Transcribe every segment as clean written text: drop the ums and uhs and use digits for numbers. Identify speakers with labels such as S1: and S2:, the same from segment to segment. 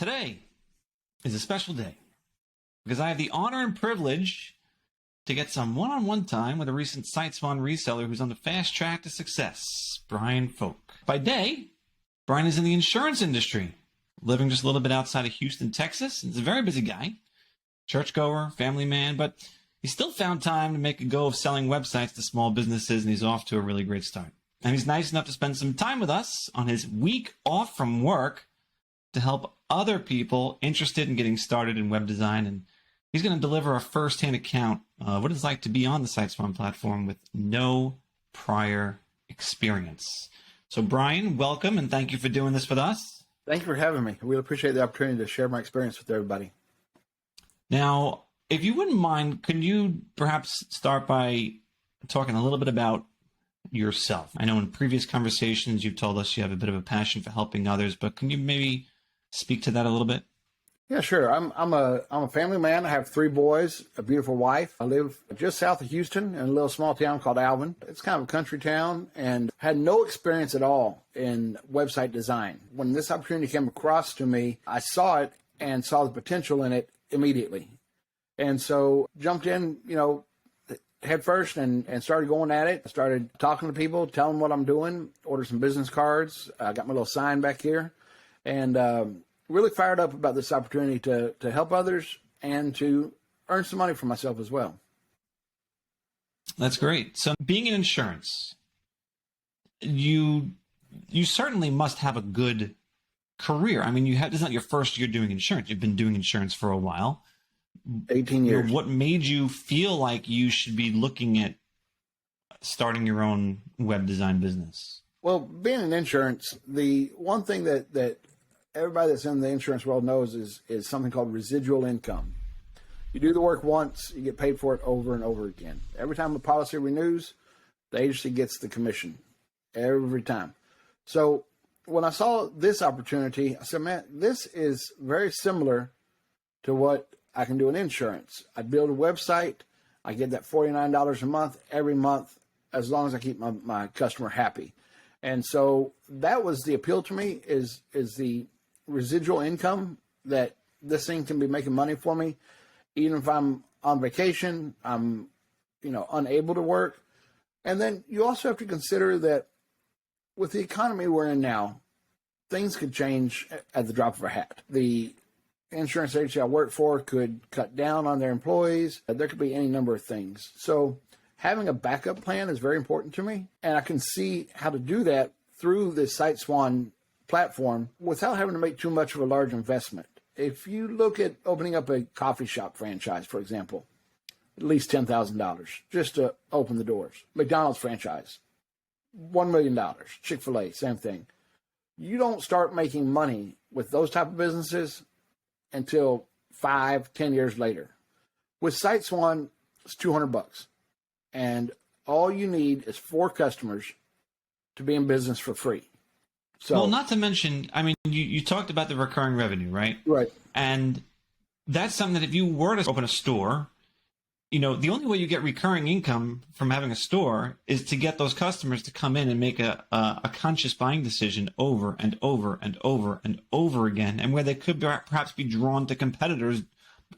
S1: Today is a special day because I have the honor and privilege to get some one-on-one time with a recent SiteSwan reseller who's on the fast track to success, Bryan Foulk. By day, Bryan is in the insurance industry, living just a little bit outside of Houston, Texas. He's a very busy guy, churchgoer, family man, but he still found time to make a go of selling websites to small businesses, and he's off to a really great start. And he's nice enough to spend some time with us on his week off from work to help other people interested in getting started in web design. And he's going to deliver a first-hand account of what it's like to be on the SiteSwan platform with no prior experience. So Bryan, welcome, and thank you for doing this with us.
S2: Thank you for having me. I really appreciate the opportunity to share my experience with everybody.
S1: Now, if you wouldn't mind, can you perhaps start by talking a little bit about yourself? I know in previous conversations you've told us you have a bit of a passion for helping others, but can you maybe speak to that a little bit?
S2: Yeah, sure. I'm a family man. I have 3 boys, a beautiful wife. I live just south of Houston in a little small town called Alvin. It's kind of a country town, and had no experience at all in website design. When this opportunity came across to me, I saw it and saw the potential in it immediately. And so jumped in, head first and started going at it. I started talking to people, telling them what I'm doing, ordered some business cards. I got my little sign back here, and really fired up about this opportunity to help others and to earn some money for myself as well.
S1: That's great. So being in insurance, you certainly must have a good career. I mean, this is not your first year doing insurance. You've been doing insurance for a while.
S2: 18 years.
S1: What made you feel like you should be looking at starting your own web design business?
S2: Well, being in insurance, the one thing that everybody that's in the insurance world knows is something called residual income. You do the work once, you get paid for it over and over again. Every time a policy renews, the agency gets the commission every time. So when I saw this opportunity, I said, man, this is very similar to what I can do in insurance. I build a website, I get that $49 a month every month as long as I keep my customer happy. And so that was the appeal to me is the residual income, that this thing can be making money for me even if I'm on vacation, I'm unable to work. And then you also have to consider that with the economy we're in now, things could change at the drop of a hat. The insurance agency I work for could cut down on their employees. There could be any number of things. So having a backup plan is very important to me, and I can see how to do that through the SiteSwan platform without having to make too much of a large investment. If you look at opening up a coffee shop franchise, for example, at least $10,000 just to open the doors. McDonald's franchise, $1 million. Chick-fil-A, same thing. You don't start making money with those type of businesses until 5-10 years later. With SiteSwan, it's $200, and all you need is 4 customers to be in business for free. So,
S1: well, not to mention, I mean, you talked about the recurring revenue, right?
S2: Right.
S1: And that's something that if you were to open a store, the only way you get recurring income from having a store is to get those customers to come in and make a conscious buying decision over and over and over and over again, and where they could perhaps be drawn to competitors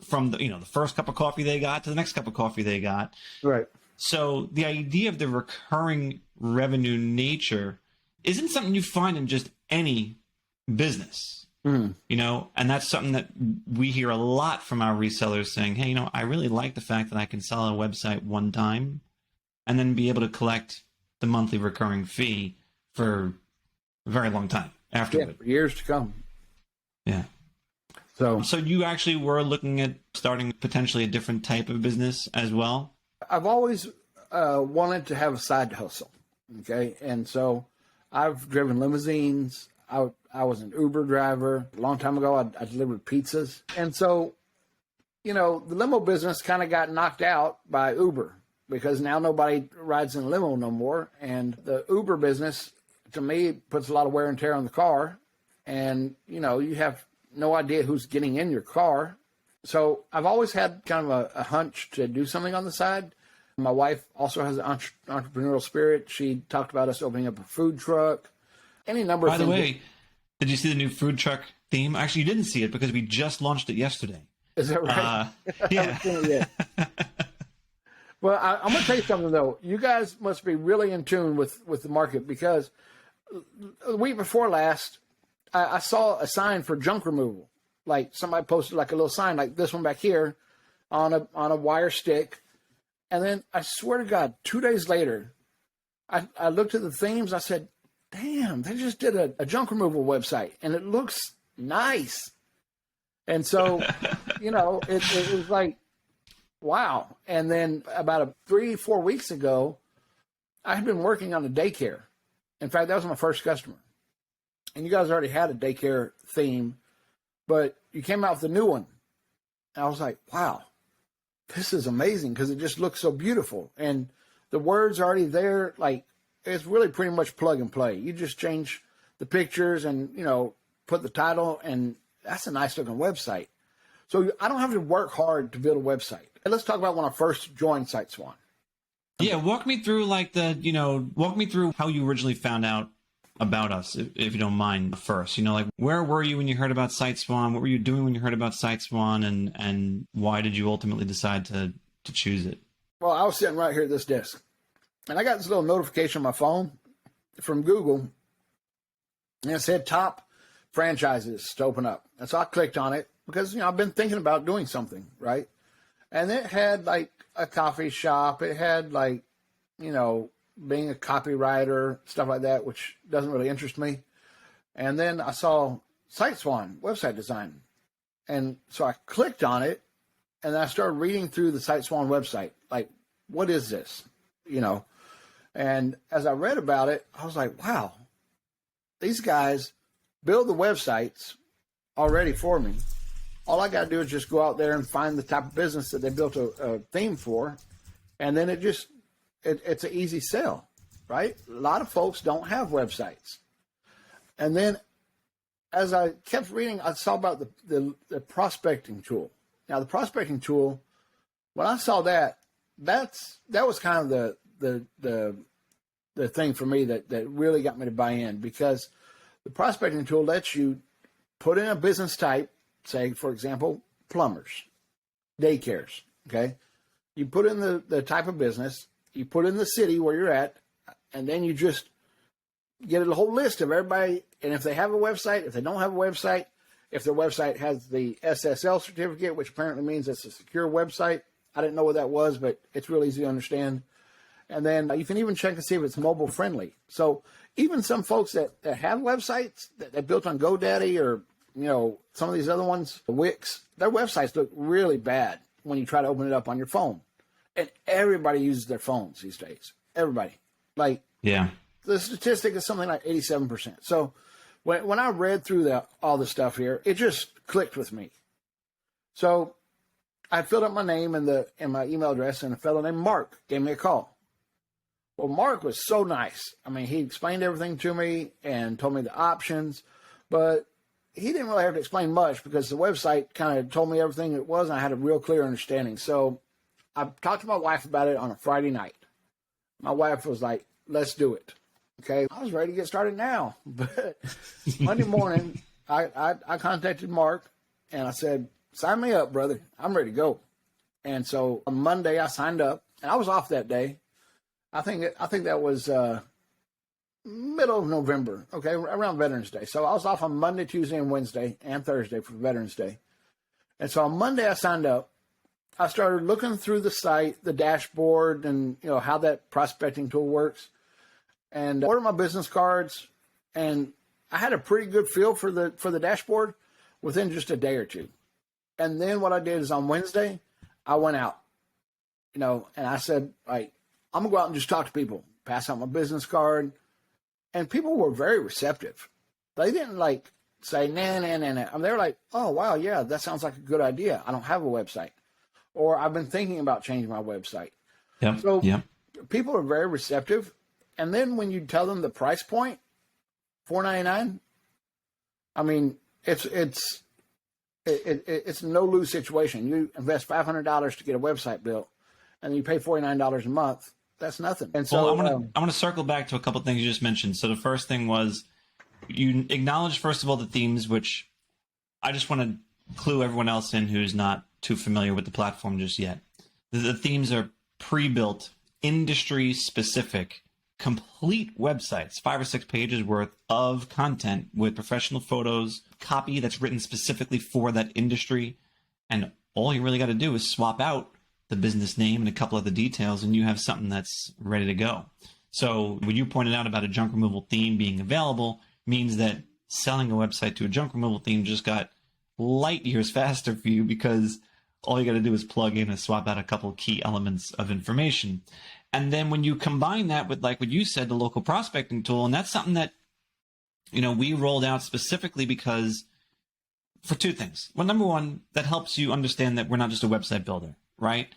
S1: from the first cup of coffee they got to the next cup of coffee they got.
S2: Right.
S1: So the idea of the recurring revenue nature isn't something you find in just any business, and that's something that we hear a lot from our resellers saying, hey, I really like the fact that I can sell a website one time and then be able to collect the monthly recurring fee for a very long time afterward.
S2: Yeah, for years to come.
S1: Yeah. So you actually were looking at starting potentially a different type of business as well?
S2: I've always wanted to have a side hustle, okay? And so I've driven limousines. I was an Uber driver. A long time ago, I delivered pizzas. And so, the limo business kind of got knocked out by Uber because now nobody rides in a limo no more. And the Uber business, to me, puts a lot of wear and tear on the car. And, you have no idea who's getting in your car. So I've always had kind of a hunch to do something on the side. My wife also has an entrepreneurial spirit. She talked about us opening up a food truck, any number of things.
S1: By the way, did you see the new food truck theme. Actually, you didn't see it because we just launched it yesterday.
S2: Is that right?
S1: Yeah.
S2: I haven't seen it yet. Well, I'm going to tell you something, though. You guys must be really in tune with the market, because the week before last, I saw a sign for junk removal. Like somebody posted like a little sign like this one back here on a wire stick. And then I swear to God, 2 days later, I looked at the themes. I said, damn, they just did a junk removal website, and it looks nice. And so, it was like, wow. And then about 3-4 weeks ago, I had been working on a daycare. In fact, that was my first customer. And you guys already had a daycare theme, but you came out with a new one. And I was like, wow, this is amazing, because it just looks so beautiful. And the words are already there. Like, it's really pretty much plug and play. You just change the pictures and, put the title, and that's a nice looking website. So I don't have to work hard to build a website. And let's talk about when I first joined SiteSwan.
S1: Yeah, walk me through walk me through how you originally found out about us, if you don't mind first. Where were you when you heard about SiteSwan? What were you doing when you heard about SiteSwan, and why did you ultimately decide to choose it?
S2: Well, I was sitting right here at this desk, and I got this little notification on my phone from Google, and it said top franchises to open up. And so I clicked on it because, I've been thinking about doing something, right? And it had like a coffee shop. It had like, being a copywriter, stuff like that, which doesn't really interest me. And then I saw SiteSwan website design. And so I clicked on it, and then I started reading through the SiteSwan website. Like, what is this? And as I read about it, I was like, wow, these guys build the websites already for me. All I got to do is just go out there and find the type of business that they built a theme for. And then it's an easy sell, right? A lot of folks don't have websites. And then as I kept reading, I saw about the prospecting tool. Now, the prospecting tool, when I saw that was kind of the thing for me that really got me to buy in, because the prospecting tool lets you put in a business type, say, for example, plumbers, daycares, okay? You put in the type of business, you put in the city where you're at, and then you just get a whole list of everybody. And if they have a website, if they don't have a website, if their website has the SSL certificate, which apparently means it's a secure website. I didn't know what that was, but it's really easy to understand. And then you can even check to see if it's mobile friendly. So even some folks that have websites that built on GoDaddy or, some of these other ones, Wix, their websites look really bad when you try to open it up on your phone. And everybody uses their phones these days. Everybody. Like,
S1: yeah,
S2: the statistic is something like 87%. So when I read through all the stuff here, it just clicked with me. So I filled up my name and my email address, and a fellow named Mark gave me a call. Well, Mark was so nice. I mean, he explained everything to me and told me the options, but he didn't really have to explain much because the website kind of told me everything it was, and I had a real clear understanding. So I talked to my wife about it on a Friday night. My wife was like, let's do it. Okay. I was ready to get started now. But Monday morning, I contacted Mark, and I said, sign me up, brother. I'm ready to go. And so on Monday, I signed up, and I was off that day. I think that was middle of November, okay, around Veterans Day. So I was off on Monday, Tuesday, and Wednesday, and Thursday for Veterans Day. And so on Monday, I signed up. I started looking through the site, the dashboard, and how that prospecting tool works, and ordered my business cards. And I had a pretty good feel for the dashboard within just a day or two. And then what I did is on Wednesday, I went out, and I said, like, I'm gonna go out and just talk to people, pass out my business card. And people were very receptive. They didn't say, nah. I mean, they were like, oh, wow, yeah, that sounds like a good idea. I don't have a website. Or I've been thinking about changing my website.
S1: Yep.
S2: So
S1: yep.
S2: People are very receptive. And then when you tell them the price point, $4.99, I mean, it's a no-lose situation. You invest $500 to get a website built, and you pay $49 a month. That's nothing. And so
S1: I want to circle back to a couple of things you just mentioned. So the first thing was you acknowledged, first of all, the themes, which I just want to clue everyone else in who's not too familiar with the platform just yet. The themes are pre-built, industry-specific, complete websites, 5 or 6 pages worth of content with professional photos, copy that's written specifically for that industry, and all you really got to do is swap out the business name and a couple of the details, and you have something that's ready to go. So what you pointed out about a junk removal theme being available means that selling a website to a junk removal theme just got light years faster for you, because all you got to do is plug in and swap out a couple of key elements of information. And then when you combine that with, like what you said, the local prospecting tool, and that's something that, we rolled out specifically because for 2 things. Well, number one, that helps you understand that we're not just a website builder, right?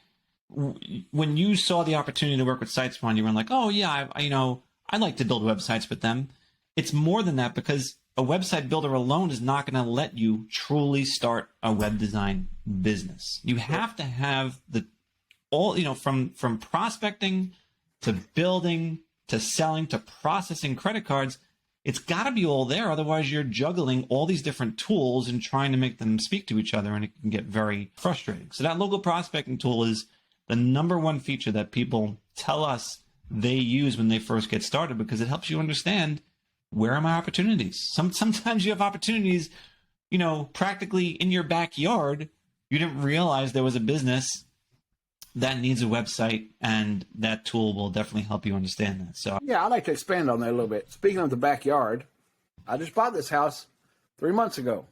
S1: When you saw the opportunity to work with SiteSwan, you were like, oh yeah, I'd like to build websites with them. It's more than that, because a website builder alone is not going to let you truly start a web design business. You have to have from prospecting to building to selling to processing credit cards. It's got to be all there. Otherwise, you're juggling all these different tools and trying to make them speak to each other, and it can get very frustrating. So that local prospecting tool is the number one feature that people tell us they use when they first get started, because it helps you understand, where are my opportunities? Sometimes you have opportunities, practically in your backyard. You didn't realize there was a business that needs a website, and that tool will definitely help you understand that. So
S2: yeah, I'd like to expand on that a little bit. Speaking of the backyard, I just bought this house 3 months ago.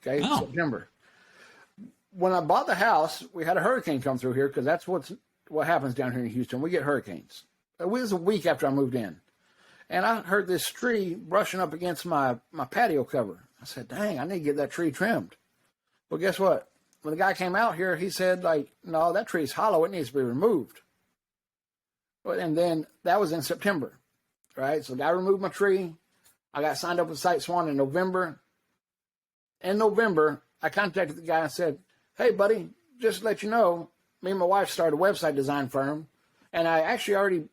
S2: Okay, September. When I bought the house, we had a hurricane come through here, because that's what happens down here in Houston. We get hurricanes. It was a week after I moved in, and I heard this tree brushing up against my patio cover. I said, dang, I need to get that tree trimmed. Well, guess what? When the guy came out here, he said, no, that tree's hollow. It needs to be removed. And then that was in September, right? So the guy removed my tree. I got signed up with SiteSwan in November. In November, I contacted the guy and said, hey, buddy, just to let you know, me and my wife started a website design firm, and I actually already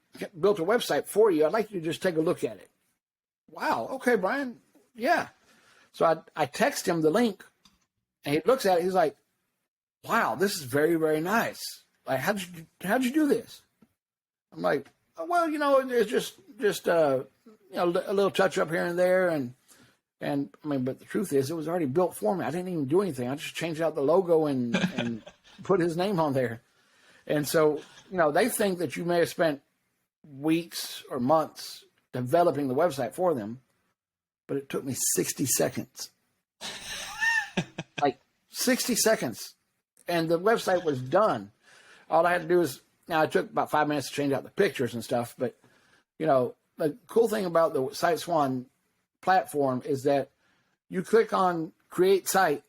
S2: built a website for you. I'd like you to just take a look at it. Wow. Okay, Bryan. Yeah. So I text him the link, and he looks at it. He's like, wow, this is very, very nice. Like, how'd you do this? I'm like, oh, well, it's just a little touch up here and there. And I mean, but the truth is, it was already built for me. I didn't even do anything. I just changed out the logo and put his name on there. And so, they think that you may have spent weeks or months developing the website for them, but it took me 60 seconds. Like 60 seconds. And the website was done. All I had to do was, now it took about 5 minutes to change out the pictures and stuff, but the cool thing about the SiteSwan platform is that you click on create site,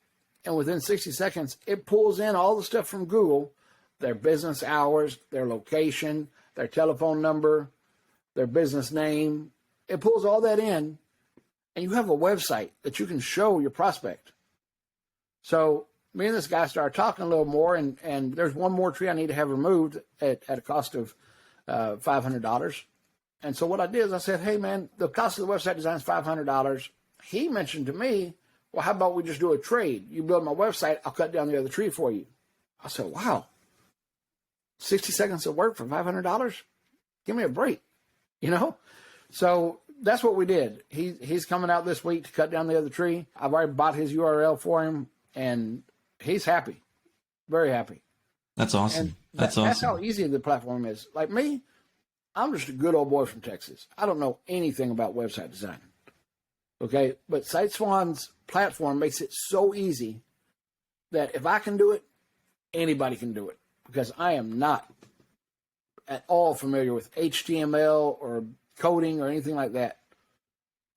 S2: and within 60 seconds, it pulls in all the stuff from Google, their business hours, their location, their telephone number, their business name. It pulls all that in, and you have a website that you can show your prospect. So me and this guy started talking a little more, and there's one more tree I need to have removed at a cost of $500. And so what I did is I said, hey, man, the cost of the website design is $500. He mentioned to me, well, how about we just do a trade? You build my website, I'll cut down the other tree for you. I said, wow, 60 seconds of work for $500? Give me a break, So that's what we did. He's coming out this week to cut down the other tree. I've already bought his URL for him, and he's happy, very happy.
S1: That's awesome. That's awesome.
S2: That's how easy the platform is. Like me, I'm just a good old boy from Texas. I don't know anything about website design. Okay, but SiteSwan's platform makes it so easy that if I can do it, anybody can do it, because I am not at all familiar with HTML or coding or anything like that.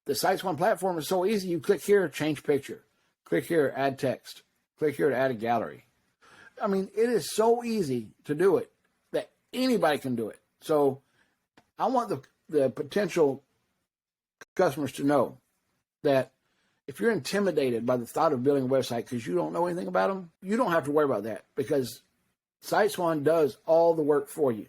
S2: The SiteSwan platform is so easy. You click here, change picture. Click here, add text. Click here to add a gallery. I mean, it is so easy to do it that anybody can do it. So I want the potential customers to know that if you're intimidated by the thought of building a website because you don't know anything about them, you don't have to worry about that, because SiteSwan does all the work for you.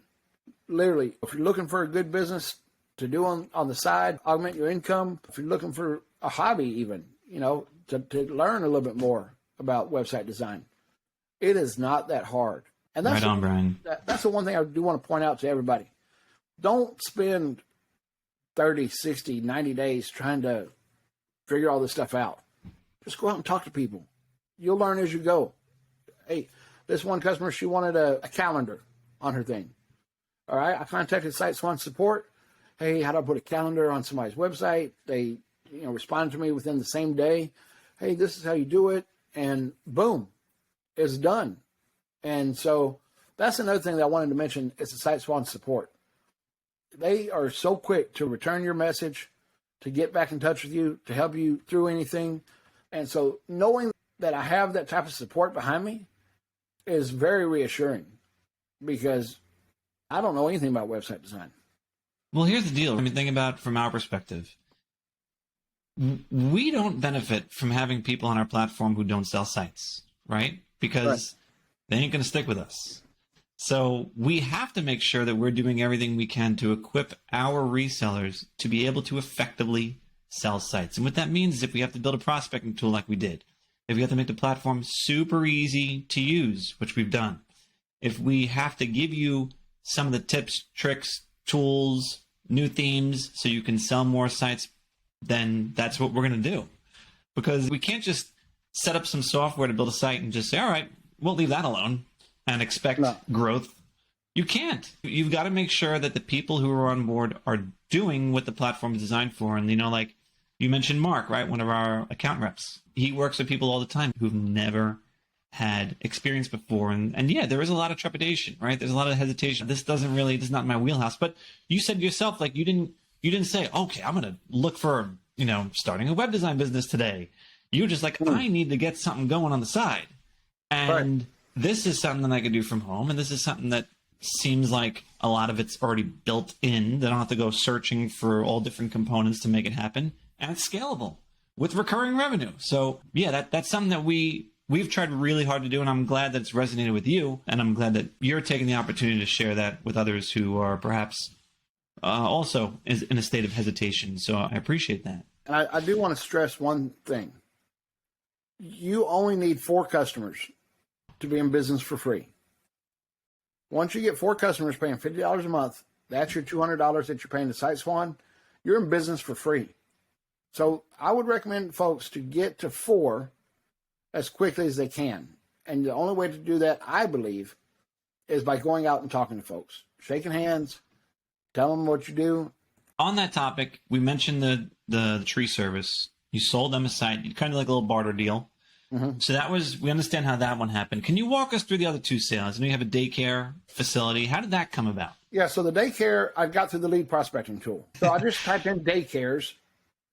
S2: Literally, if you're looking for a good business to do on the side, augment your income, if you're looking for a hobby even, to learn a little bit more, about website design. It is not that hard. And that's
S1: Right on, Bryan.
S2: That's the one thing I do want to point out to everybody. Don't spend 30, 60, 90 days trying to figure all this stuff out. Just go out and talk to people. You'll learn as you go. Hey, this one customer, she wanted a calendar on her thing. All right, I contacted SiteSwan support. Hey, how do I put a calendar on somebody's website? They, responded to me within the same day. Hey, this is how you do it, and boom, it's done. And so that's another thing that I wanted to mention is the SiteSwan support. They are so quick to return your message, to get back in touch with you, to help you through anything. And so knowing that I have that type of support behind me is very reassuring, because I don't know anything about website design.
S1: Well, here's the deal. I mean, think about it from our perspective. We don't benefit from having people on our platform who don't sell sites, right? Because they ain't going to stick with us. So we have to make sure that we're doing everything we can to equip our resellers to be able to effectively sell sites. And what that means is if we have to build a prospecting tool like we did, if we have to make the platform super easy to use, which we've done, if we have to give you some of the tips, tricks, tools, new themes so you can sell more sites, then that's what we're going to do. Because we can't just set up some software to build a site and just say, all right, we'll leave that alone and expect growth. You can't. You've got to make sure that the people who are on board are doing what the platform is designed for. And, like you mentioned Mark, right? One of our account reps. He works with people all the time who've never had experience before. And yeah, there is a lot of trepidation, right? There's a lot of hesitation. This is not my wheelhouse. But you said yourself, like you didn't say, okay, I'm going to look for, starting a web design business today. You were just like, I need to get something going on the side. And this is something that I could do from home. And this is something that seems like a lot of it's already built in. They don't have to go searching for all different components to make it happen. And it's scalable with recurring revenue. So yeah, that's something that we've tried really hard to do. And I'm glad that it's resonated with you. And I'm glad that you're taking the opportunity to share that with others who are perhaps also in a state of hesitation. So I appreciate that.
S2: And I do want to stress one thing. You only need 4 customers to be in business for free. Once you get 4 customers paying $50 a month, that's your $200 that you're paying to SiteSwan. You're in business for free. So I would recommend folks to get to 4 as quickly as they can. And the only way to do that, I believe, is by going out and talking to folks, shaking hands, telling them what you do.
S1: On that topic, we mentioned the tree service. You sold them a site, kind of like a little barter deal. Mm-hmm. So we understand how that one happened. Can you walk us through the other 2 sales? I know you have a daycare facility. How did that come about?
S2: Yeah, so the daycare, I got through the lead prospecting tool. So I just typed in daycares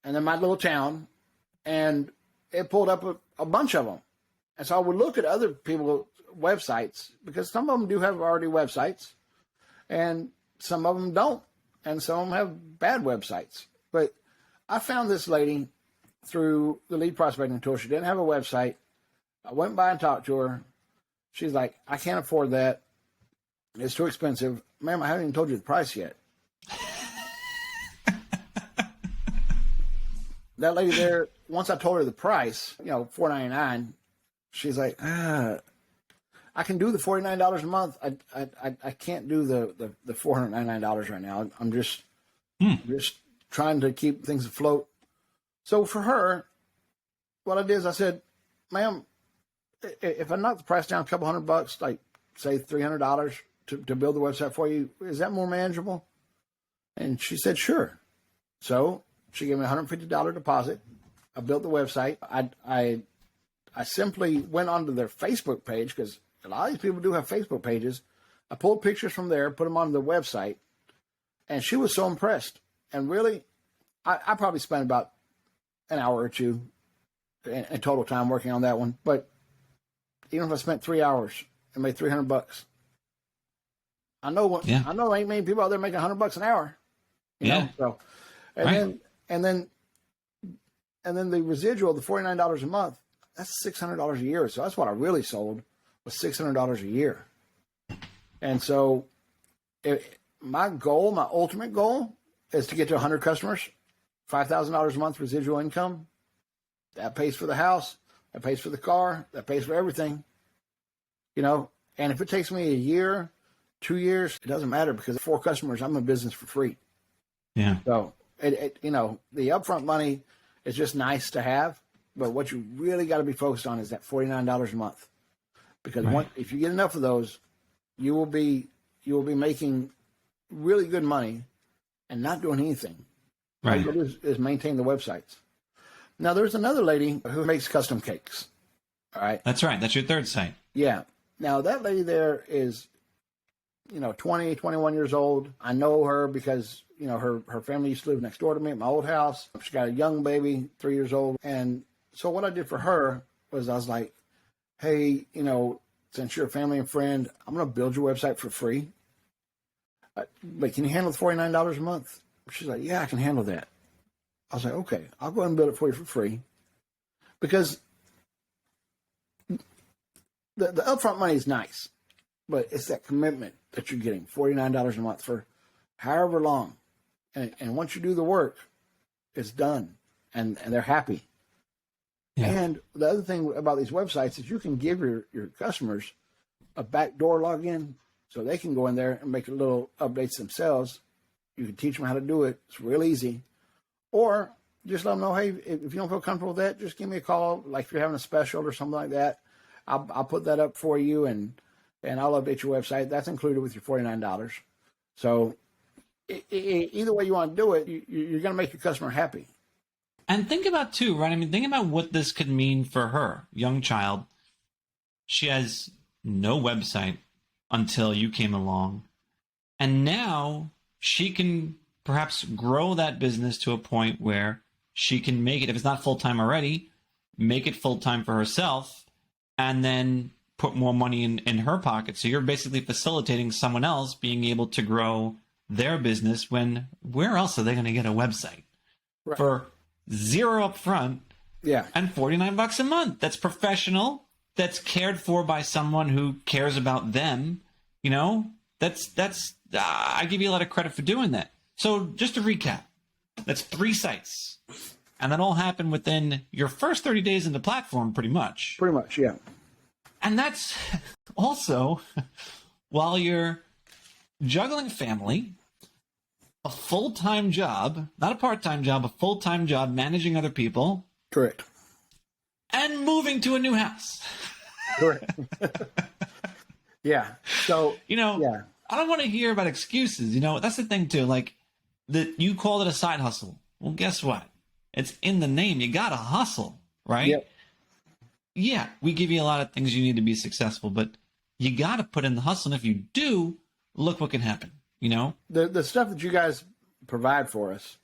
S2: and then my little town, and it pulled up a bunch of them. And so I would look at other people's websites, because some of them do have already websites and some of them don't. And some of them have bad websites. But I found this lady through the lead prospecting tool. She didn't have a website. I went by and talked to her. She's like, I can't afford that. It's too expensive. Ma'am, I haven't even told you the price yet. That lady there, once I told her the price, $4.99, she's like, I can do the $49 a month. I can't do the $499 right now. I'm just trying to keep things afloat. So for her, what I did is I said, ma'am, if I knock the price down a couple $100, like say $300 to build the website for you, is that more manageable? And she said, sure. So she gave me a $150 deposit. I built the website. I simply went onto their Facebook page, because a lot of these people do have Facebook pages. I pulled pictures from there, put them on the website, and she was so impressed. And really, I probably spent about an hour or 2 in total time working on that one. But even if I spent 3 hours and made $300, I know ain't many people out there making $100 an hour. You know? So, and then the residual, the $49 a month, that's $600 a year. So that's what I really sold, was $600 a year. And so my ultimate goal is to get to 100 customers, $5,000 a month residual income. That pays for the house. that pays for the car, that pays for everything, you know. And if it takes me a year, 2 years, it doesn't matter, because 4 customers, I'm in business for free.
S1: Yeah.
S2: So, you know, the upfront money is just nice to have, but what you really got to be focused on is that $49 a month, because if you get enough of those, you will be making really good money and not doing anything. All you do is maintain the websites. Now, there's another lady who makes custom cakes. All right.
S1: That's right. That's your third site.
S2: Yeah. Now, that lady there is, you know, 20, 21 years old. I know her because, you know, her family used to live next door to me at my old house. She's got a young baby, 3 years old. And so what I did for her was I was like, hey, you know, since you're a family and friend, I'm going to build your website for free. But can you handle the $49 a month? She's like, yeah, I can handle that. I was like, okay, I'll go ahead and build it for you for free. Because the upfront money is nice, but it's that commitment that you're getting, $49 a month for however long. And once you do the work, it's done, and they're happy. Yeah. And the other thing about these websites is you can give your customers a backdoor login so they can go in there and make little updates themselves. You can teach them how to do it. It's real easy. Or just let them know, hey, if you don't feel comfortable with that, just give me a call. Like if you're having a special or something like that, I'll put that up for you, and I'll update your website. That's included with your $49. So either way you want to do it, you're going to make your customer happy.
S1: And think about too, right? I mean, think about what this could mean for her, young child. She has no website until you came along. And now she can perhaps grow that business to a point where she can make it, if it's not full-time already, make it full-time for herself, and then put more money in her pocket. So you're basically facilitating someone else being able to grow their business when where else are they going to get a website? Right. For $0 up front, and $49 a month. That's professional. That's cared for by someone who cares about them. You know, that's I give you a lot of credit for doing that. So just to recap, that's 3 sites, and that all happened within your first 30 days in the platform, pretty much.
S2: Pretty much, yeah.
S1: And that's also while you're juggling family, a full-time job, not a part-time job, a full-time job managing other people.
S2: Correct.
S1: And moving to a new house.
S2: Correct. Yeah. So,
S1: you know, I don't want to hear about excuses. You know, that's the thing too. Like, that you called it a side hustle. Well, guess what? It's in the name. You got to hustle, right?
S2: Yep.
S1: Yeah, we give you a lot of things you need to be successful, but you got to put in the hustle. And if you do, look what can happen. You know,
S2: the stuff that you guys provide for us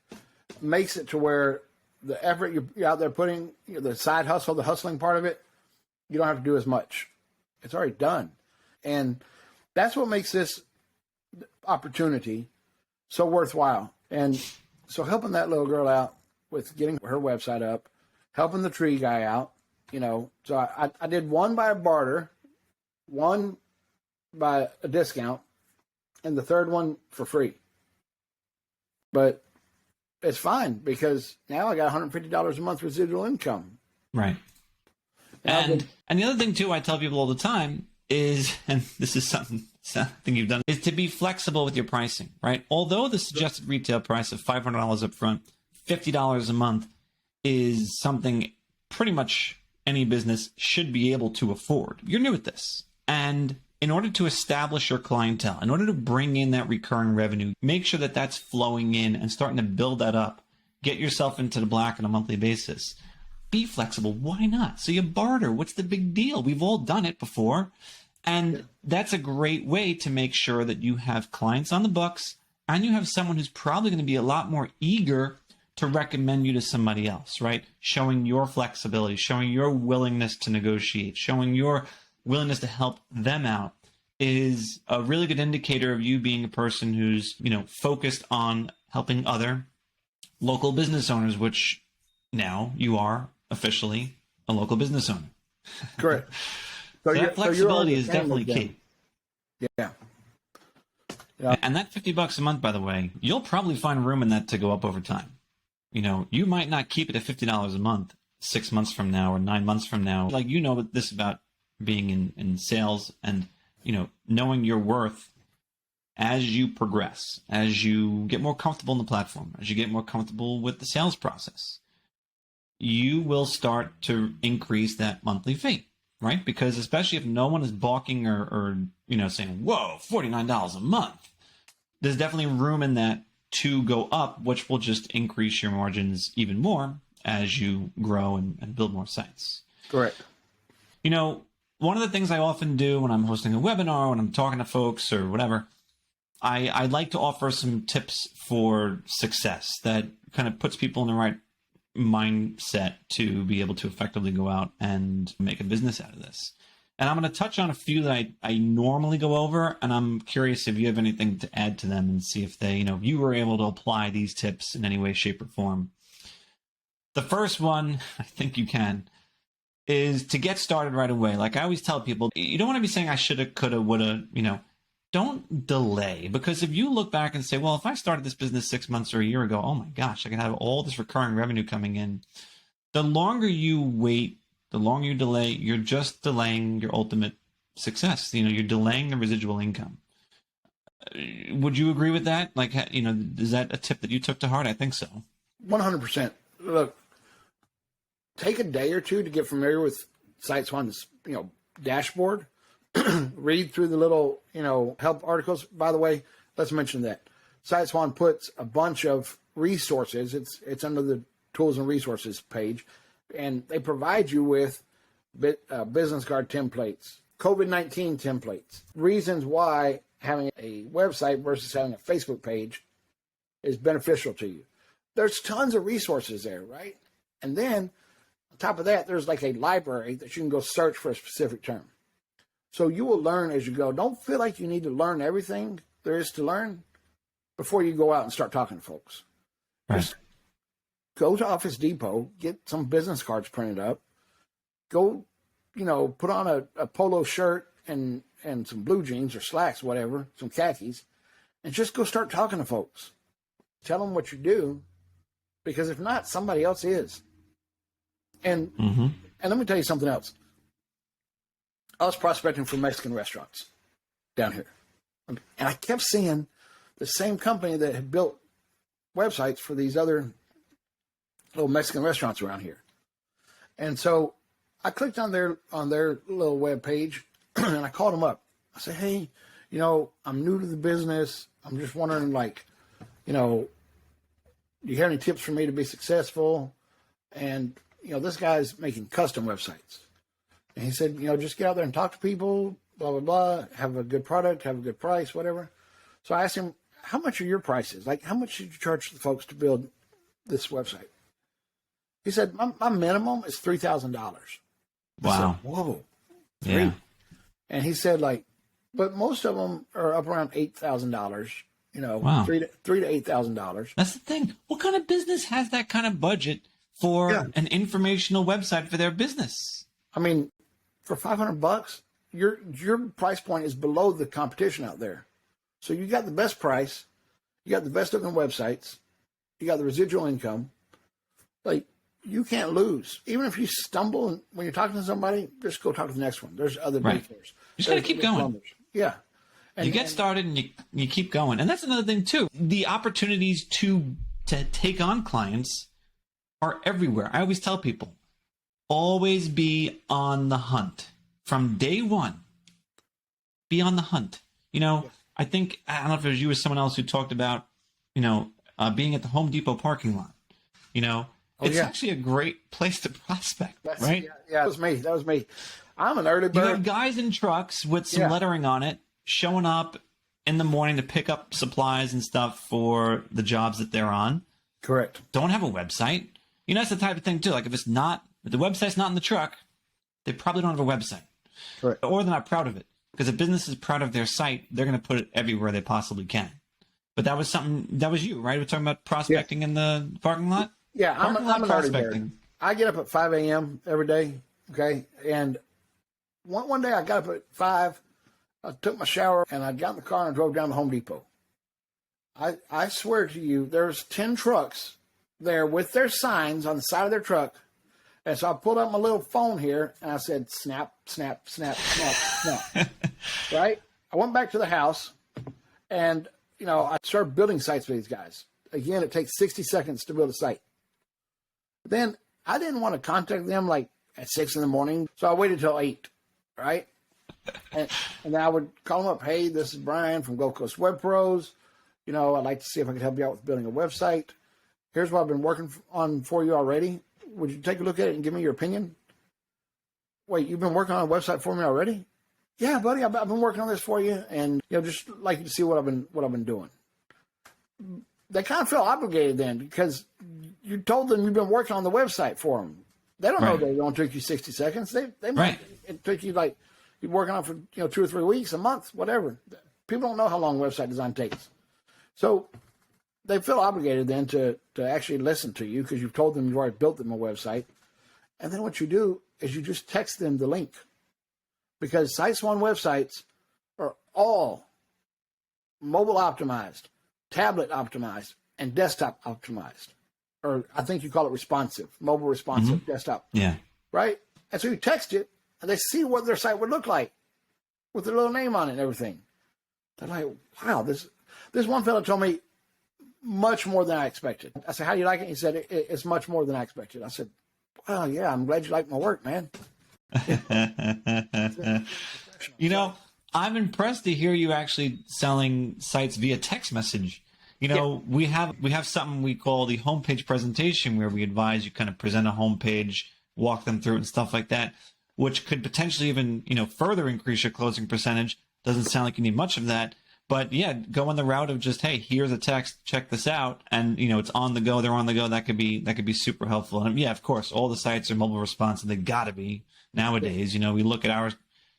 S2: makes it to where the effort you're out there putting, the side hustle, the hustling part of it, you don't have to do as much. It's already done. And that's what makes this opportunity so worthwhile. And so helping that little girl out with getting her website up, helping the tree guy out, you know. So I did one by a barter, one by a discount, and the third one for free. But it's fine because now I got $150 a month residual income.
S1: Right. And the other thing too, I tell people all the time is, and this is something you've done, is to be flexible with your pricing, right? Although the suggested retail price of $500 up front, $50 a month is something pretty much any business should be able to afford. You're new at this. And in order to establish your clientele, in order to bring in that recurring revenue, make sure that that's flowing in and starting to build that up. Get yourself into the black on a monthly basis. Be flexible. Why not? So you barter. What's the big deal? We've all done it before. And that's a great way to make sure that you have clients on the books and you have someone who's probably going to be a lot more eager to recommend you to somebody else, right? Showing your flexibility, showing your willingness to negotiate, showing your willingness to help them out is a really good indicator of you being a person who's, you know, focused on helping other local business owners, which now you are officially a local business owner.
S2: Correct.
S1: So that flexibility is definitely key.
S2: Yeah.
S1: And that $50 a month, by the way, you'll probably find room in that to go up over time. You know, you might not keep it at $50 a month 6 months from now or 9 months from now, like, you know this about being in sales and, you know, knowing your worth as you progress, as you get more comfortable in the platform, as you get more comfortable with the sales process, you will start to increase that monthly fee, right? Because especially if no one is balking or you know, saying, whoa, $49 a month, there's definitely room in that to go up, which will just increase your margins even more as you grow and build more sites.
S2: Correct.
S1: You know, one of the things I often do when I'm hosting a webinar, when I'm talking to folks or whatever, I like to offer some tips for success that kind of puts people in the right mindset to be able to effectively go out and make a business out of this. And I'm going to touch on a few that I normally go over, and I'm curious if you have anything to add to them and see if they, you know, if you were able to apply these tips in any way, shape, or form. The first one, I think you can, is to get started right away. Like I always tell people, you don't want to be saying I shoulda, coulda, woulda, you know, don't delay. Because if you look back and say, well, if I started this business 6 months or a year ago, oh my gosh, I can have all this recurring revenue coming in. The longer you wait, the longer you delay, you're just delaying your ultimate success. You know, you're delaying the residual income. Would you agree with that? Like, you know, is that a tip that you took to heart? I think so.
S2: 100%. Look, take a day or two to get familiar with SiteSwan's, you know, dashboard. Read through the little, you know, help articles. By the way, let's mention that SiteSwan puts a bunch of resources. It's under the tools and resources page, and they provide you with business card templates, COVID-19 templates, reasons why having a website versus having a Facebook page is beneficial to you. There's tons of resources there, right? And then on top of that, there's like a library that you can go search for a specific term. So you will learn as you go. Don't feel like you need to learn everything there is to learn before you go out and start talking to folks.
S1: Right.
S2: Just go to Office Depot, get some business cards printed up, go, you know, put on a polo shirt and some blue jeans or slacks, whatever, some khakis, and just go start talking to folks. Tell them what you do, because if not, somebody else is. And let me tell you something else. I was prospecting for Mexican restaurants down here. And I kept seeing the same company that had built websites for these other little Mexican restaurants around here. And so I clicked on their little web page and I called them up. I said, hey, you know, I'm new to the business. I'm just wondering, like, you know, do you have any tips for me to be successful? And, you know, this guy's making custom websites. And he said, you know, just get out there and talk to people, blah, blah, blah, have a good product, have a good price, whatever. So I asked him, how much are your prices? Like, how much did you charge the folks to build this website? He said, my minimum is $3,000.
S1: Wow.
S2: I said, whoa.
S1: Yeah.
S2: And he said, like, but most of them are up around $8,000, you know,
S1: Wow.
S2: $3,000 to $8,000.
S1: That's the thing. What kind of business has that kind of budget for an informational website for their business?
S2: I mean, for $500, your price point is below the competition out there. So you got the best price, you got the best looking websites, you got the residual income. Like, you can't lose. Even if you stumble and when you're talking to somebody, just go talk to the next one. There's other
S1: Right.
S2: daycares.
S1: You just got to keep going.
S2: Plumbers. Yeah. And
S1: You get started and you keep going. And that's another thing too. The opportunities to take on clients are everywhere. I always tell people, always be on the hunt. From day one, be on the hunt. You know, I think, I don't know if it was you or someone else who talked about, you know, being at the Home Depot parking lot. You know, it's actually a great place to prospect, right?
S2: Yeah, that was me. I'm an early bird.
S1: You have guys in trucks with some lettering on it showing up in the morning to pick up supplies and stuff for the jobs that they're on.
S2: Correct.
S1: Don't have a website. You know, that's the type of thing too. Like if the website's not in the truck, they probably don't have a website.
S2: Correct.
S1: Or they're not proud of it. Because if business is proud of their site, they're going to put it everywhere they possibly can. But that was you, right? We're talking about prospecting in the parking lot?
S2: Yeah, I'm an early bird. I get up at 5 a.m. every day, okay? And one day I got up at 5, I took my shower, and I got in the car and drove down to Home Depot. I swear to you, there's 10 trucks there with their signs on the side of their truck And so I pulled out my little phone here and I said, snap, snap, snap, snap, snap. Right? I went back to the house and, I started building sites for these guys. Again, it takes 60 seconds to build a site. Then I didn't want to contact them like at 6 in the morning. So I waited till 8, right? And then I would call them up. Hey, this is Bryan from Gold Coast Web Pros. I'd like to see if I could help you out with building a website. Here's what I've been working on for you already. Would you take a look at it and give me your opinion? Wait, you've been working on a website for me already? Yeah, buddy, I've been working on this for you, and just like you to see what I've been doing. They kind of feel obligated then because you told them you've been working on the website for them. They don't know that it only took you 60 seconds. They might it took you like you're working on for 2 or 3 weeks, a month, whatever. People don't know how long website design takes, so they feel obligated then to actually listen to you because you've told them you've already built them a website. And then what you do is you just text them the link, because SiteSwan websites are all mobile optimized, tablet optimized, and desktop optimized. Or I think you call it responsive, mobile responsive, desktop.
S1: Yeah.
S2: Right? And so you text it and they see what their site would look like with their little name on it and everything. They're like, wow, this one fellow told me much more than I expected. I said, how do you like it? He said, it's much more than I expected. I said, well, yeah, I'm glad you like my work, man.
S1: I'm impressed to hear you actually selling sites via text message. We have something we call the homepage presentation, where we advise you kind of present a homepage, walk them through it and stuff like that, which could potentially even, further increase your closing percentage. Doesn't sound like you need much of that. But yeah, go on the route of just, hey, here's a text, check this out, and it's on the go. They're on the go. That could be super helpful. And yeah, of course, all the sites are mobile responsive. They gotta be nowadays. We look at our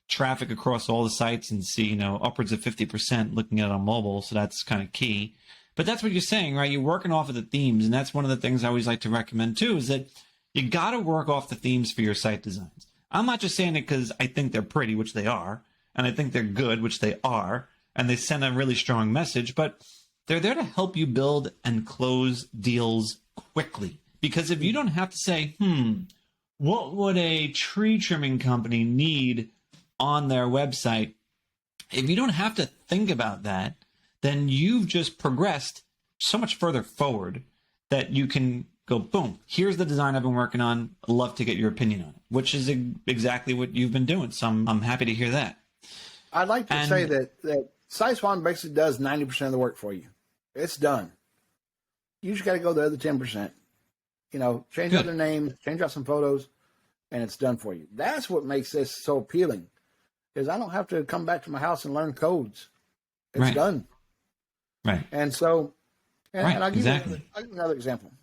S1: traffic across all the sites and see upwards of 50% looking at it on mobile. So that's kind of key. But that's what you're saying, right? You're working off of the themes, and that's one of the things I always like to recommend too. Is that you gotta work off the themes for your site designs. I'm not just saying it because I think they're pretty, which they are, and I think they're good, which they are. And they send a really strong message, but they're there to help you build and close deals quickly. Because if you don't have to say, what would a tree trimming company need on their website? If you don't have to think about that, then you've just progressed so much further forward that you can go, boom, here's the design I've been working on. I'd love to get your opinion on it, which is exactly what you've been doing. So I'm happy to hear that.
S2: I'd like to say that SiteSwan basically does 90% of the work for you. It's done. You just got to go the other 10%. Change out their name, change out some photos, and it's done for you. That's what makes this so appealing, is I don't have to come back to my house and learn codes. It's done.
S1: Right.
S2: And so, and I'll give you another example.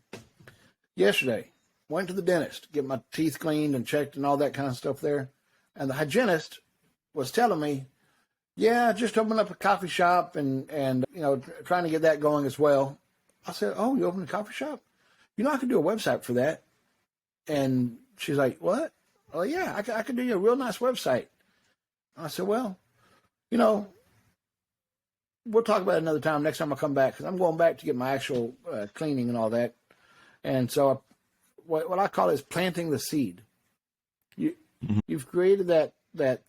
S2: Yesterday, went to the dentist, get my teeth cleaned and checked and all that kind of stuff there. And the hygienist was telling me, yeah, just opened up a coffee shop and trying to get that going as well. I said, oh, you opened a coffee shop? I could do a website for that. And she's like, what? Oh, yeah, I could do you a real nice website. I said, well, we'll talk about it another time, next time I come back, because I'm going back to get my actual cleaning and all that. And so what I call is planting the seed. You've created that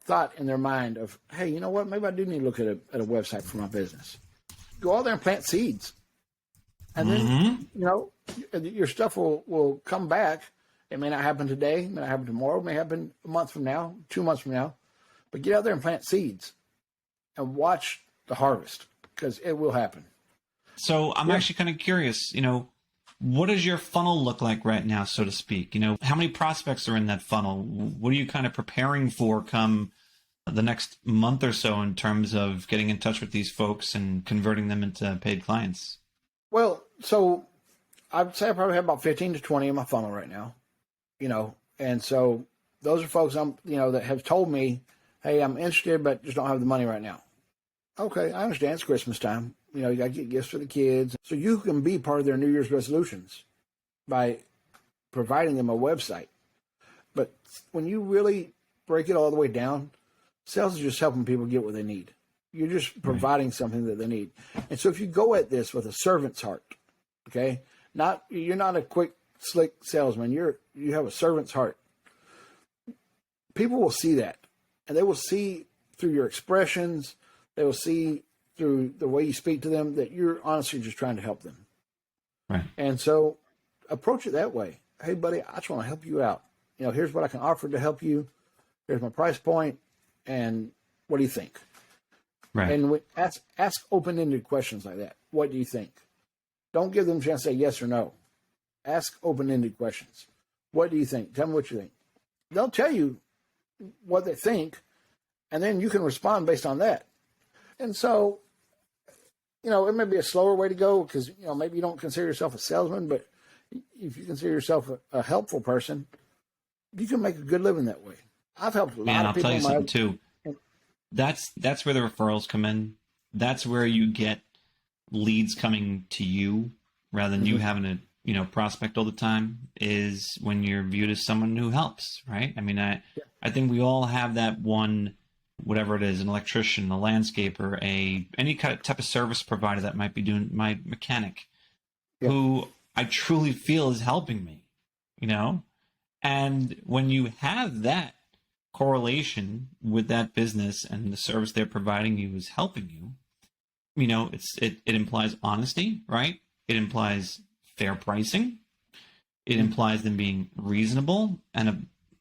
S2: thought in their mind of, hey, you know what? Maybe I do need to look at a website for my business. Go out there and plant seeds. And then, your stuff will come back. It may not happen today. It may not happen tomorrow. It may happen a month from now, 2 months from now. But get out there and plant seeds and watch the harvest, because it will happen.
S1: So I'm actually kind of curious, what does your funnel look like right now, so to speak? How many prospects are in that funnel? What are you kind of preparing for come the next month or so in terms of getting in touch with these folks and converting them into paid clients?
S2: Well, so I'd say I probably have about 15 to 20 in my funnel right now, and so those are folks that have told me, hey, I'm interested, but just don't have the money right now. Okay, I understand. It's Christmas time. You got to get gifts for the kids. So you can be part of their New Year's resolutions by providing them a website. But when you really break it all the way down, sales is just helping people get what they need. You're just providing something that they need. And so if you go at this with a servant's heart, okay, you're not a quick, slick salesman. You're You have a servant's heart. People will see that, and they will see through your expressions. They will see through the way you speak to them that you're honestly just trying to help them.
S1: Right.
S2: And so approach it that way. Hey, buddy, I just want to help you out. Here's what I can offer to help you. Here's my price point, and what do you think?
S1: Right.
S2: And ask open-ended questions like that. What do you think? Don't give them a chance to say yes or no. Ask open-ended questions. What do you think? Tell me what you think. They'll tell you what they think, and then you can respond based on that. And so, it may be a slower way to go because, maybe you don't consider yourself a salesman, but if you consider yourself a helpful person, you can make a good living that way. I've helped a lot of people.
S1: I'll tell you something too. That's where the referrals come in. That's where you get leads coming to you rather than you having to, prospect all the time, is when you're viewed as someone who helps, right? I mean, I think we all have that one, whatever it is, an electrician, a landscaper, any kind of type of service provider that might be doing my mechanic, who I truly feel is helping me, And when you have that correlation with that business and the service they're providing you is helping you, it implies honesty, right? It implies fair pricing. It implies them being reasonable and a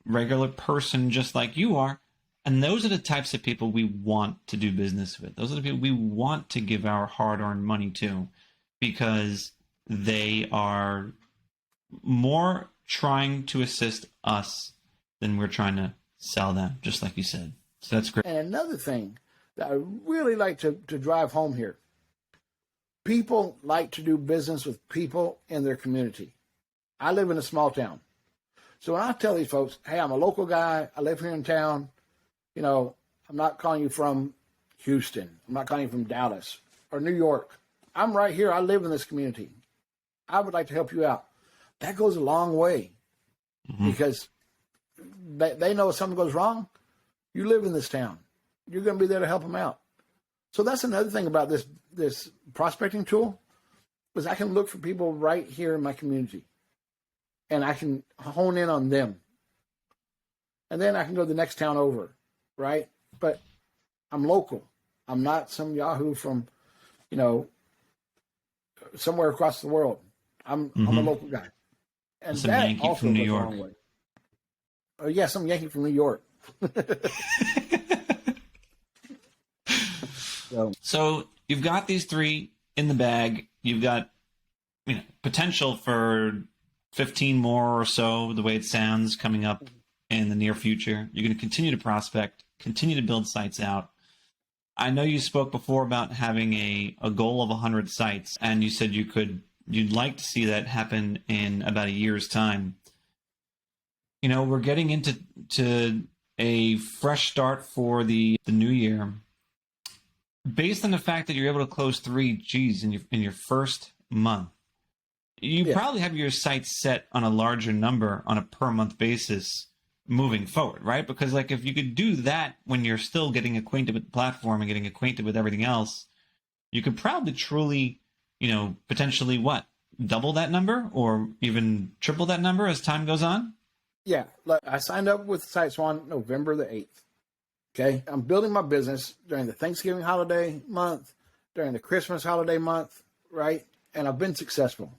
S1: regular person just like you are. And those are the types of people we want to do business with. Those are the people we want to give our hard-earned money to, because they are more trying to assist us than we're trying to sell them, just like you said. So that's great.
S2: And another thing that I really like to drive home here, people like to do business with people in their community. I live in a small town. So when I tell these folks, hey, I'm a local guy, I live here in town, I'm not calling you from Houston, I'm not calling you from Dallas or New York. I'm right here, I live in this community. I would like to help you out. That goes a long way because they know if something goes wrong, you live in this town. You're going to be there to help them out. So that's another thing about this prospecting tool, is I can look for people right here in my community, and I can hone in on them. And then I can go to the next town over, right? But I'm local. I'm not some Yahoo from, somewhere across the world. I'm a local guy. And
S1: some
S2: that
S1: Yankee
S2: also
S1: from New
S2: goes a
S1: York.
S2: long way. Oh, yeah, some Yankee from New York.
S1: So you've got these three in the bag. You've got potential for 15 more or so, the way it sounds, coming up in the near future. You're going to continue to prospect, continue to build sites out. I know you spoke before about having a goal of 100 sites, and you said you'd like to see that happen in about a year's time. We're getting into a fresh start for the new year. Based on the fact that you're able to close 3 Gs in your first month, you probably have your sights set on a larger number on a per month basis moving forward, right? Because if you could do that when you're still getting acquainted with the platform and getting acquainted with everything else, you could probably truly, potentially double that number or even triple that number as time goes on?
S2: Yeah. Look, I signed up with SiteSwan November the 8th. Okay. I'm building my business during the Thanksgiving holiday month, during the Christmas holiday month, right? And I've been successful.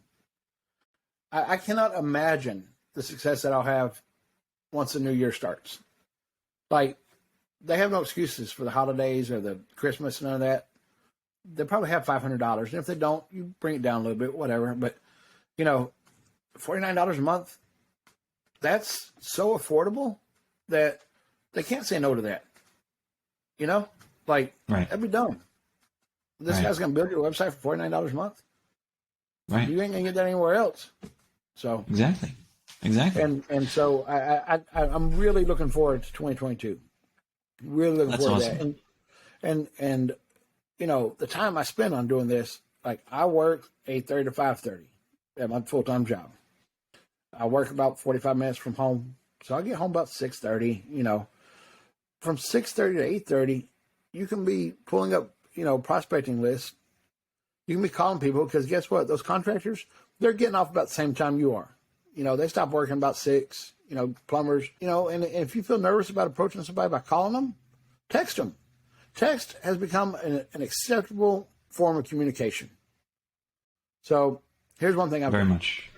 S2: I cannot imagine the success that I'll have once the new year starts. They have no excuses for the holidays or the Christmas, none of that. They probably have $500. And if they don't, you bring it down a little bit, whatever. But, $49 a month, that's so affordable that they can't say no to that.
S1: Right.
S2: That'd be dumb. This guy's going to build your website for $49 a month.
S1: Right.
S2: You ain't going to get that anywhere else. So
S1: Exactly.
S2: And so I'm really looking forward to 2022. Really looking
S1: That's
S2: forward
S1: awesome.
S2: to that. And the time I spend on doing this, I work 8:30 to 5:30 at my full-time job. I work about 45 minutes from home. So I get home about 6:30, From 6:30 to 8:30, you can be pulling up, prospecting lists. You can be calling people because guess what? Those contractors, they're getting off about the same time you are. they stop working about 6. Plumbers. And if you feel nervous about approaching somebody by calling them, text them. Text has become an acceptable form of communication. So here's one thing I've
S1: Very
S2: done.
S1: much.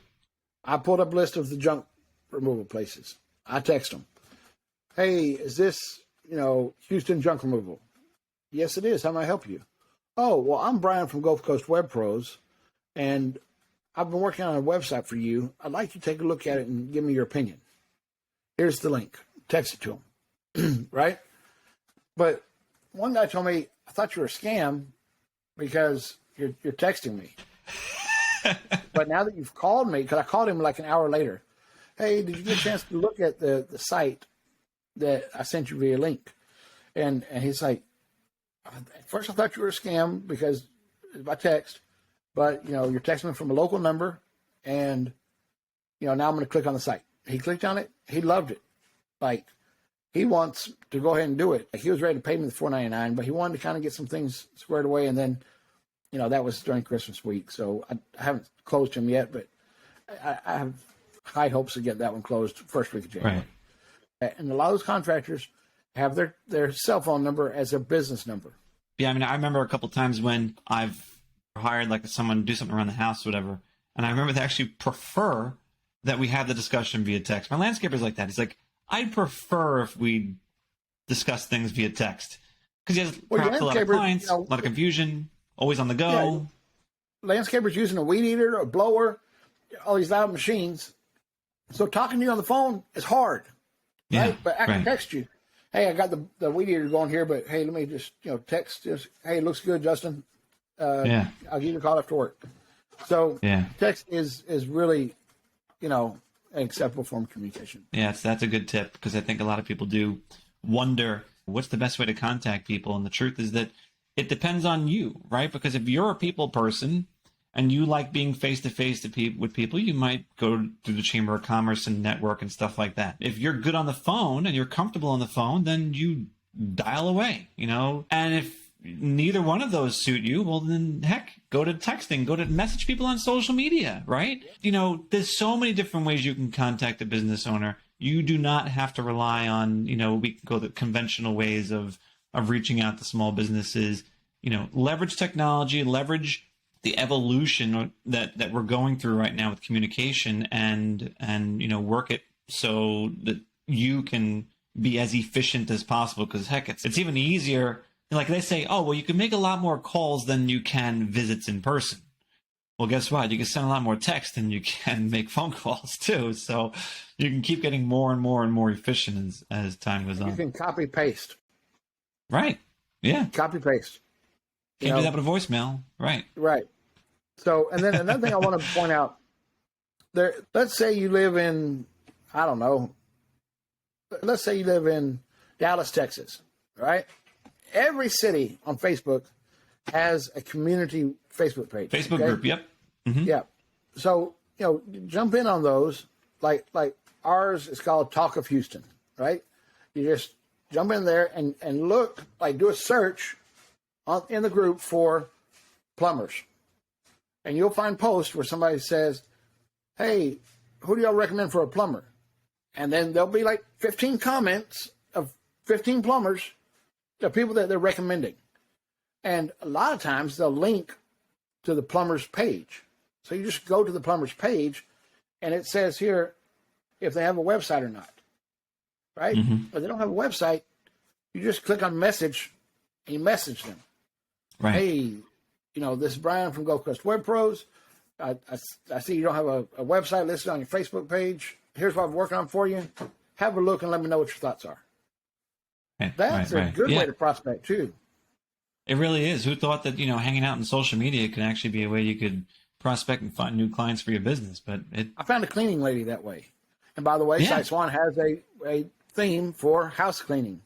S2: I pulled up a list of the junk removal places. I text them. Hey, is this, Houston Junk Removal? Yes, it is. How may I help you? Oh, well, I'm Bryan from Gulf Coast Web Pros, and I've been working on a website for you. I'd like you to take a look at it and give me your opinion. Here's the link. Text it to them. Right? But one guy told me, I thought you were a scam because you're texting me. But now that you've called me, because I called him like an hour later, hey, did you get a chance to look at the site that I sent you via link? And he's like, at first I thought you were a scam because it's by text, but you're texting me from a local number, and now I'm going to click on the site. He clicked on it. He loved it. Like, he wants to go ahead and do it. Like, he was ready to pay me the $4.99, but he wanted to kind of get some things squared away. And then, that was during Christmas week. So I haven't closed him yet, but I have high hopes to get that one closed first week of January. Right. And a lot of those contractors have their cell phone number as their business number.
S1: Yeah, I remember a couple times when I've hired like someone to do something around the house or whatever, and I remember they actually prefer that we have the discussion via text. My landscaper's like that. He's like, I'd prefer if we discuss things via text, because he has perhaps a lot of clients, a lot of confusion, always on the go.
S2: Yeah, landscapers using a weed eater, a blower, all these loud machines. So talking to you on the phone is hard, right?
S1: Yeah,
S2: but I can text you. Hey, I got the weed eater going here, but hey, let me just text. Just hey, it looks good, Justin. I'll give you a call after work. So text is really, an acceptable form of communication.
S1: Yeah, that's a good tip, because I think a lot of people do wonder what's the best way to contact people, and the truth is that it depends on you, right? Because if you're a people person and you like being face-to-face with people, you might go through the Chamber of Commerce and network and stuff like that. If you're good on the phone and you're comfortable on the phone, then you dial away, And if neither one of those suit you, well, then heck, go to texting, go to message people on social media, right? There's so many different ways you can contact a business owner. You do not have to rely on, we can go the conventional ways of reaching out to small businesses, leverage technology, leverage the evolution that we're going through right now with communication, and work it so that you can be as efficient as possible. Because heck, it's even easier. Like they say, oh, well, you can make a lot more calls than you can visits in person. Well, guess what? You can send a lot more text than you can make phone calls too. So you can keep getting more and more and more efficient as time goes on.
S2: You can copy paste.
S1: Right. Yeah.
S2: Copy paste.
S1: Can't do that with a voicemail. Right.
S2: Right. So, and then another thing I want to point out there, let's say you live in, I don't know, let's say you live in Dallas, Texas, right? Every city on Facebook has a community Facebook page.
S1: Facebook group. Yep. Mm-hmm.
S2: Yeah. So, jump in on those. Like ours is called Talk of Houston, right? You just jump in there and look, do a search in the group for plumbers. And you'll find posts where somebody says, hey, who do y'all recommend for a plumber? And then there'll be 15 comments of 15 plumbers, the people that they're recommending. And a lot of times they'll link to the plumber's page. So you just go to the plumber's page and it says here if they have a website or not, right?
S1: Mm-hmm.
S2: If they don't have a website, you just click on message and you message them.
S1: Right.
S2: Hey, this is Bryan from Gulf Coast Web Pros. I see you don't have a website listed on your Facebook page. Here's what I'm working on for you. Have a look and let me know what your thoughts are.
S1: Right,
S2: That's a good way to prospect too.
S1: It really is. Who thought that, hanging out in social media could actually be a way you could prospect and find new clients for your business? But
S2: I found a cleaning lady that way. And by the way, SiteSwan has a theme for house cleaning.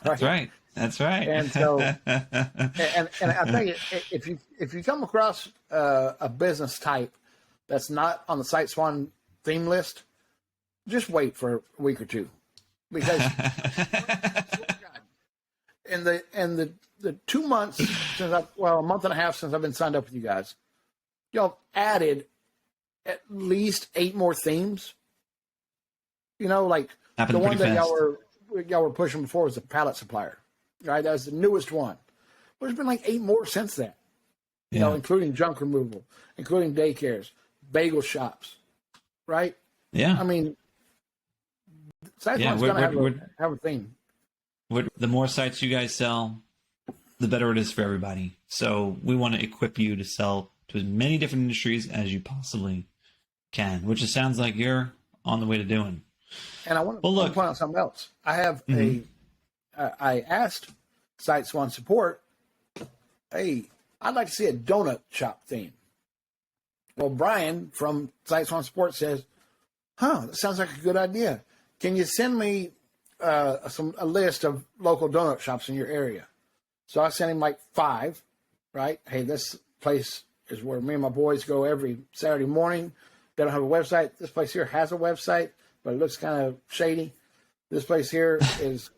S2: Right?
S1: That's right.
S2: And so, and I tell you, if you come across a business type that's not on the SiteSwan theme list, just wait for a week or two, because in the 2 months since a month and a half since I've been signed up with you guys, y'all added at least 8 more themes. You know, like
S1: Happened
S2: the one
S1: pretty
S2: that
S1: fast.
S2: y'all were pushing before was the pallet supplier, right? That was the newest one. Well, there's been like 8 more since that. You know, including junk removal, including daycares, bagel shops, right?
S1: Yeah.
S2: I mean, SiteSwan's going to have a theme.
S1: The more sites you guys sell, the better it is for everybody. So we want to equip you to sell to as many different industries as you possibly can, which it sounds like you're on the way to doing.
S2: And I want to point out something else. I have I asked SiteSwan support, hey, I'd like to see a donut shop theme. Well, Bryan from SiteSwan support says, that sounds like a good idea. Can you send me a list of local donut shops in your area? So I sent him like 5, right? Hey, this place is where me and my boys go every Saturday morning. They don't have a website. This place here has a website, but it looks kind of shady. This place here is,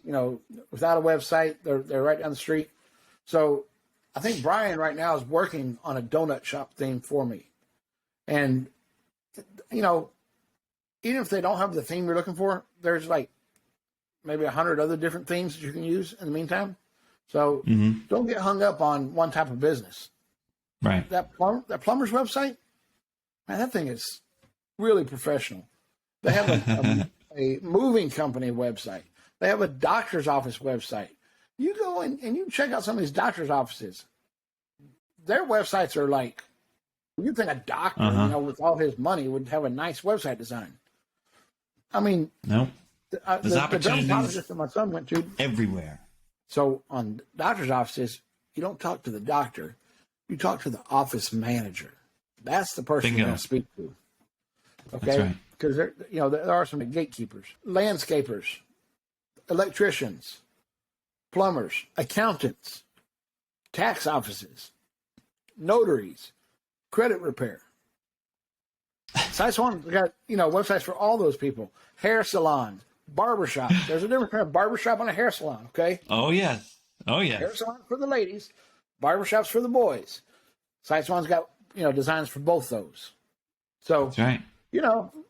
S2: without a website. They're right down the street. So I think Bryan right now is working on a donut shop theme for me. And, even if they don't have the theme you're looking for, there's like maybe 100 other different themes that you can use in the meantime. So don't get hung up on one type of business.
S1: Right.
S2: That plumber's website, man, that thing is really professional. They have a moving company website. They have a doctor's office website. You go and you check out some of these doctor's offices. Their websites are like, you'd think a doctor, with all his money, would have a nice website design. I mean,
S1: no, there's
S2: the
S1: opportunities
S2: dermatologist that my son went to
S1: everywhere.
S2: So on doctor's offices, you don't talk to the doctor. You talk to the office manager. That's the person you're going to speak to. Okay? Because there are some gatekeepers, landscapers, electricians, plumbers, accountants, tax offices, notaries, credit repair. SiteSwan's got, websites for all those people. Hair salons, barbershop. There's a difference between a barbershop and a hair salon, okay?
S1: Oh, yes.
S2: Hair salon for the ladies, barbershops for the boys. SiteSwan's got, designs for both those. So,
S1: that's right.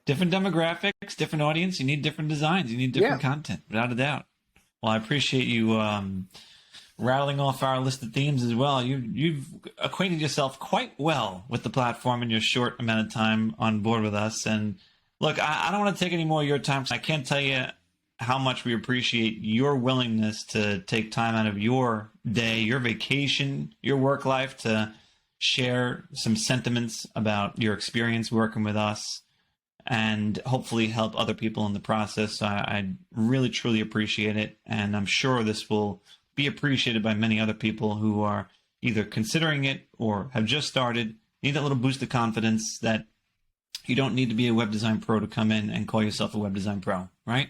S2: Different
S1: demographics, different audience. You need different designs. You need different content, without a doubt. Well, I appreciate you rattling off our list of themes as well. You've acquainted yourself quite well with the platform in your short amount of time on board with us. And look, I don't want to take any more of your time. I can't tell you how much we appreciate your willingness to take time out of your day, your vacation, your work life to share some sentiments about your experience working with us and hopefully help other people in the process. I really, truly appreciate it. And I'm sure this will be appreciated by many other people who are either considering it or have just started, need that little boost of confidence that you don't need to be a web design pro to come in and call yourself a web design pro, right?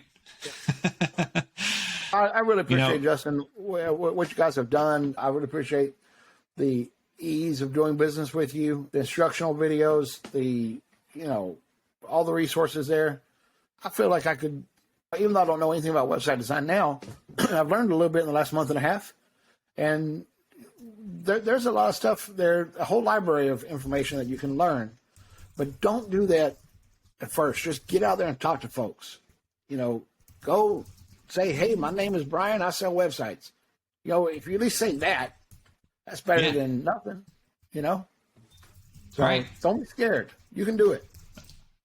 S2: I really appreciate, Justin, what you guys have done. I would appreciate the ease of doing business with you, the instructional videos, all the resources there. I feel like I could, even though I don't know anything about website design now, I've learned a little bit in the last month and a half. And there's a lot of stuff there, a whole library of information that you can learn. But don't do that at first. Just get out there and talk to folks. Go say, hey, my name is Bryan. I sell websites. If you at least say that, that's better than nothing, So don't be scared. You can do it.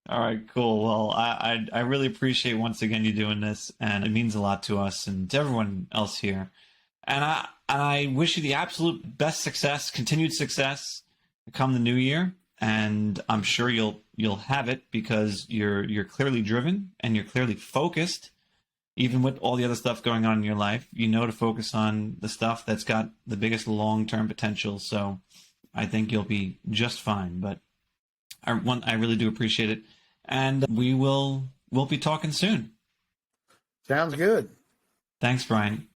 S1: All right, cool. Well, I really appreciate once again you doing this, and it means a lot to us and to everyone else here. And I wish you the absolute best success, continued success, come the new year. And I'm sure you'll have it because you're clearly driven and you're clearly focused. Even with all the other stuff going on in your life, to focus on the stuff that's got the biggest long-term potential. So I think you'll be just fine. But I really do appreciate it. And we'll be talking soon.
S2: Sounds good.
S1: Thanks, Bryan.